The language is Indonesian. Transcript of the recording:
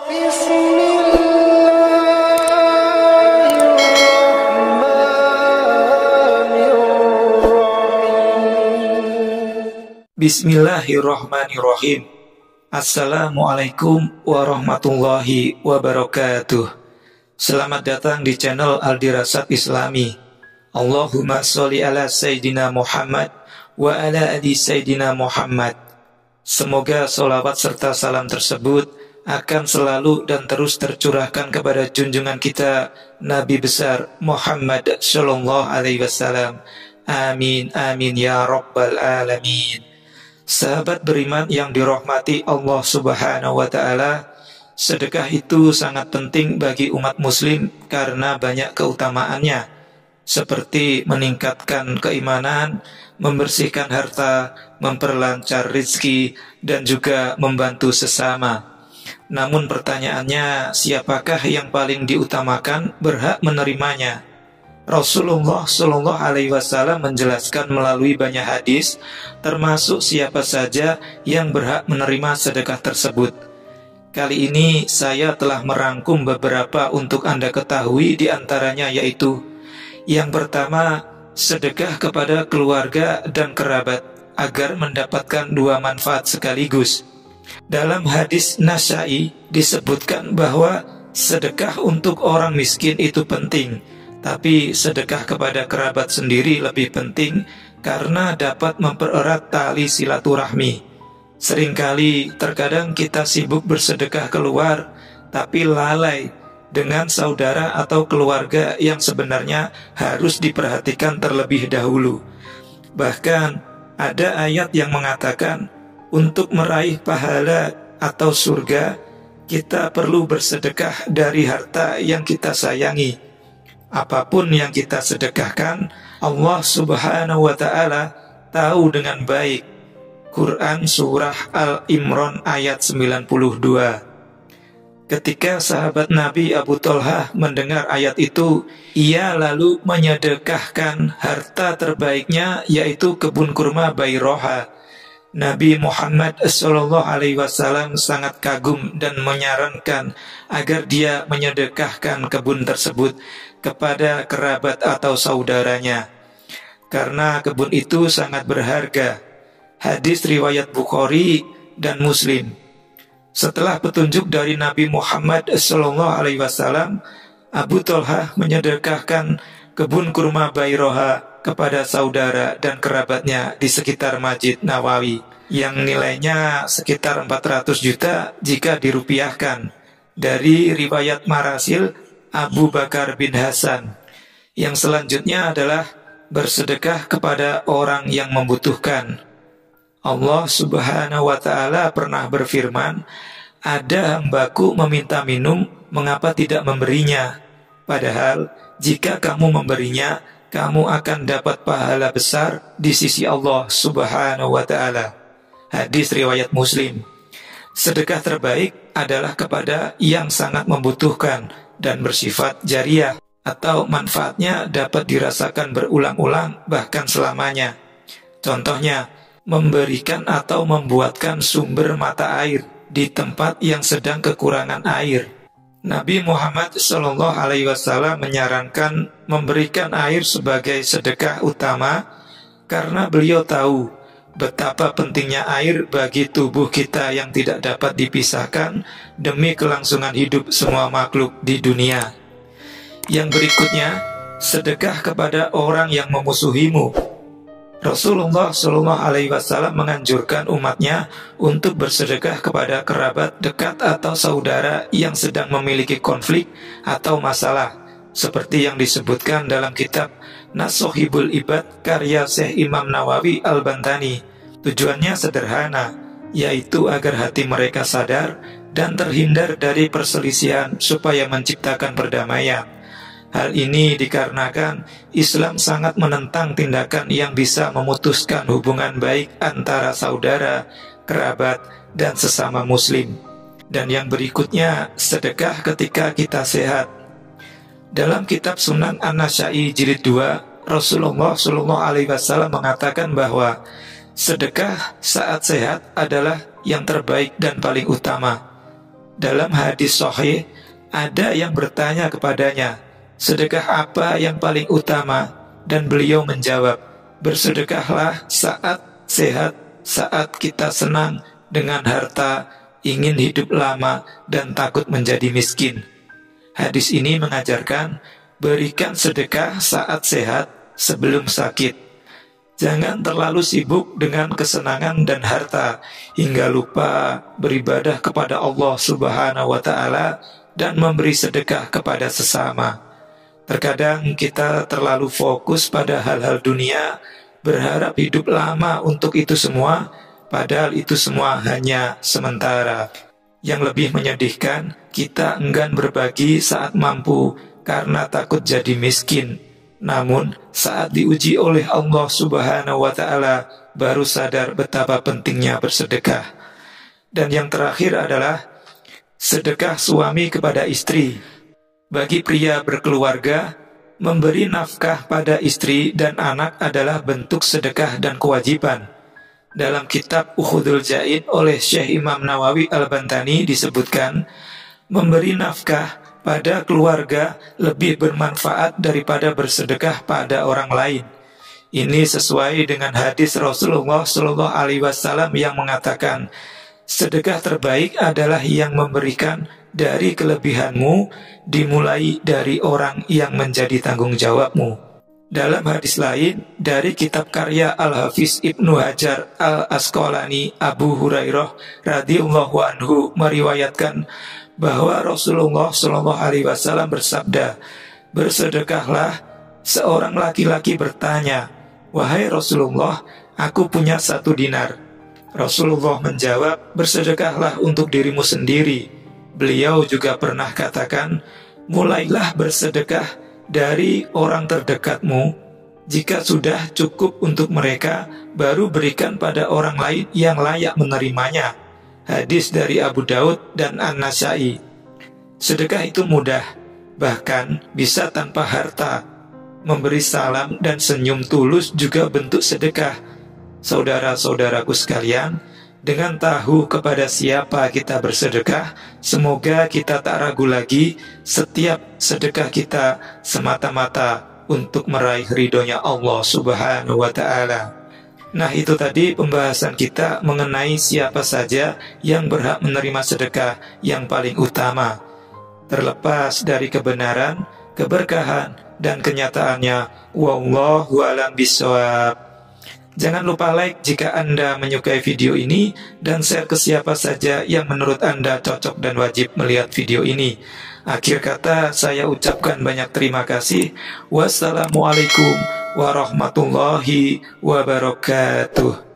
Bismillahirrahmanirrahim. Assalamualaikum warahmatullahi wabarakatuh. Selamat datang di channel Aldirasat Islami. Allahumma sholli ala Sayyidina Muhammad wa ala ali Sayyidina Muhammad. Semoga sholawat serta salam tersebut akan selalu dan terus tercurahkan kepada junjungan kita Nabi besar Muhammad sallallahu alaihi wasallam. Amin amin ya rabbal alamin. Sahabat beriman yang dirahmati Allah Subhanahu wa ta'ala, sedekah itu sangat penting bagi umat muslim karena banyak keutamaannya, seperti meningkatkan keimanan, membersihkan harta, memperlancar rizki, dan juga membantu sesama. Namun pertanyaannya, siapakah yang paling diutamakan berhak menerimanya? Rasulullah Shallallahu Alaihi Wasallam menjelaskan melalui banyak hadis, termasuk siapa saja yang berhak menerima sedekah tersebut. Kali ini saya telah merangkum beberapa untuk Anda ketahui, di antaranya yaitu: yang pertama, sedekah kepada keluarga dan kerabat agar mendapatkan dua manfaat sekaligus. Dalam hadis Nasa'i disebutkan bahwa sedekah untuk orang miskin itu penting, tapi sedekah kepada kerabat sendiri lebih penting karena dapat mempererat tali silaturahmi. Seringkali terkadang kita sibuk bersedekah keluar, tapi lalai dengan saudara atau keluarga yang sebenarnya harus diperhatikan terlebih dahulu. Bahkan ada ayat yang mengatakan untuk meraih pahala atau surga, kita perlu bersedekah dari harta yang kita sayangi. Apapun yang kita sedekahkan, Allah Subhanahu wa ta'ala tahu dengan baik. Quran Surah Al-Imran ayat 92. Ketika sahabat Nabi Abu Thalhah mendengar ayat itu, ia lalu menyedekahkan harta terbaiknya, yaitu kebun kurma Bairoha. Nabi Muhammad SAW sangat kagum dan menyarankan agar dia menyedekahkan kebun tersebut kepada kerabat atau saudaranya, karena kebun itu sangat berharga. Hadis riwayat Bukhari dan Muslim. Setelah petunjuk dari Nabi Muhammad SAW, Abu Thalhah menyedekahkan kebun kurma Bairoha kepada saudara dan kerabatnya di sekitar Masjid Nawawi, yang nilainya sekitar 400 juta jika dirupiahkan. Dari riwayat Marasil Abu Bakar bin Hasan. Yang selanjutnya adalah bersedekah kepada orang yang membutuhkan. Allah Subhanahu wa ta'ala pernah berfirman, ada hambaku meminta minum, mengapa tidak memberinya? Padahal jika kamu memberinya, kamu akan dapat pahala besar di sisi Allah Subhanahu wa ta'ala. Hadis riwayat Muslim. Sedekah terbaik adalah kepada yang sangat membutuhkan dan bersifat jariyah, atau manfaatnya dapat dirasakan berulang-ulang bahkan selamanya. Contohnya, memberikan atau membuatkan sumber mata air di tempat yang sedang kekurangan air. Nabi Muhammad SAW menyarankan memberikan air sebagai sedekah utama karena beliau tahu betapa pentingnya air bagi tubuh kita yang tidak dapat dipisahkan demi kelangsungan hidup semua makhluk di dunia. Yang berikutnya, sedekah kepada orang yang memusuhimu. Rasulullah SAW menganjurkan umatnya untuk bersedekah kepada kerabat dekat atau saudara yang sedang memiliki konflik atau masalah, seperti yang disebutkan dalam kitab Nasuhibul Ibad karya Syekh Imam Nawawi Al-Bantani. Tujuannya sederhana, yaitu agar hati mereka sadar dan terhindar dari perselisihan supaya menciptakan perdamaian. Hal ini dikarenakan Islam sangat menentang tindakan yang bisa memutuskan hubungan baik antara saudara, kerabat, dan sesama muslim. Dan yang berikutnya, sedekah ketika kita sehat. Dalam kitab Sunan An-Nasa'i jilid 2, Rasulullah SAW mengatakan bahwa sedekah saat sehat adalah yang terbaik dan paling utama. Dalam hadis sahih, ada yang bertanya kepadanya, sedekah apa yang paling utama? Dan beliau menjawab, bersedekahlah saat sehat, saat kita senang dengan harta, ingin hidup lama, dan takut menjadi miskin. Hadis ini mengajarkan, berikan sedekah saat sehat sebelum sakit. Jangan terlalu sibuk dengan kesenangan dan harta hingga lupa beribadah kepada Allah Subhanahu wa Ta'ala dan memberi sedekah kepada sesama. Terkadang kita terlalu fokus pada hal-hal dunia, berharap hidup lama untuk itu semua, padahal itu semua hanya sementara. Yang lebih menyedihkan, kita enggan berbagi saat mampu karena takut jadi miskin. Namun saat diuji oleh Allah Subhanahu wa Ta'ala, baru sadar betapa pentingnya bersedekah. Dan yang terakhir adalah sedekah suami kepada istri. Bagi pria berkeluarga, memberi nafkah pada istri dan anak adalah bentuk sedekah dan kewajiban. Dalam kitab Ukhudul Jaid oleh Syekh Imam Nawawi Al-Bantani disebutkan, memberi nafkah pada keluarga lebih bermanfaat daripada bersedekah pada orang lain. Ini sesuai dengan hadis Rasulullah SAW yang mengatakan, sedekah terbaik adalah yang memberikan dari kelebihanmu, dimulai dari orang yang menjadi tanggung jawabmu. Dalam hadis lain, dari kitab karya Al-Hafiz Ibnu Hajar Al-Asqalani, Abu Hurairah radhiyallahu anhu meriwayatkan bahwa Rasulullah SAW bersabda, bersedekahlah. Seorang laki-laki bertanya, wahai Rasulullah, aku punya 1 dinar. Rasulullah menjawab, bersedekahlah untuk dirimu sendiri. Beliau juga pernah katakan, mulailah bersedekah dari orang terdekatmu. Jika sudah cukup untuk mereka, baru berikan pada orang lain yang layak menerimanya. Hadis dari Abu Daud dan An-Nasai. Sedekah itu mudah, bahkan bisa tanpa harta. Memberi salam dan senyum tulus juga bentuk sedekah. Saudara-saudaraku sekalian, dengan tahu kepada siapa kita bersedekah, semoga kita tak ragu lagi setiap sedekah kita semata-mata untuk meraih ridhonya Allah Subhanahu wa Ta'ala. Nah, itu tadi pembahasan kita mengenai siapa saja yang berhak menerima sedekah yang paling utama, terlepas dari kebenaran, keberkahan, dan kenyataannya. Wallahu a'lam bishawab. Jangan lupa like jika Anda menyukai video ini, dan share ke siapa saja yang menurut Anda cocok dan wajib melihat video ini. Akhir kata, saya ucapkan banyak terima kasih. Wassalamualaikum warahmatullahi wabarakatuh.